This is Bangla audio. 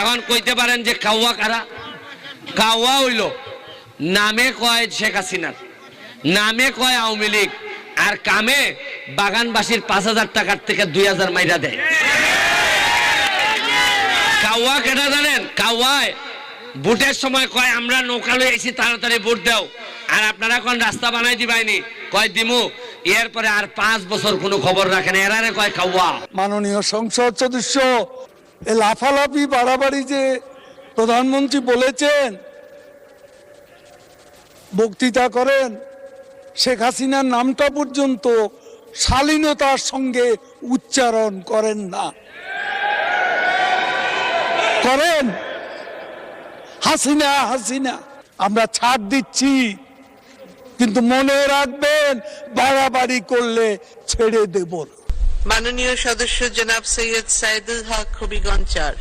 এখন কইতে পারেন যে কাউয়া কারা? কাউয়া হইল নামে কয় শেখ হাসিনার, নামে কয় আওয়ামী লীগ, আর কামে বাগানবাসীর 5,000 টাকার থেকে 2,000 মাইরা দেয়। কাউয়া কেটা জানেন? কাউয়ায় ভোটের সময় কয় আমরা নৌকা লই আইছি, তাড়াতাড়ি ভোট দাও, আর আপনারা কোন রাস্তা বানাই দিবাইনি, কয় দিমু, এরপরে আর 5 বছর কোনো খবর রাখেন, এরারে কয় কাউয়া। মাননীয় সংসদ সদস্য এ লাফালাফি বাড়াবাড়ি যে প্রধানমন্ত্রী বলেছেন, বক্তৃতা করেন, শেখ হাসিনার নামটা পর্যন্ত শালীনতার সঙ্গে উচ্চারণ করেন না। করেন হাসিনা হাসিনা, আমরা ছাড় দিচ্ছি, কিন্তু মনে রাখবেন বাড়াবাড়ি করলে ছেড়ে দেব। মাননীয় সদস্য জনাব সৈয়দ সাইদুল হক হবিগঞ্জ 4।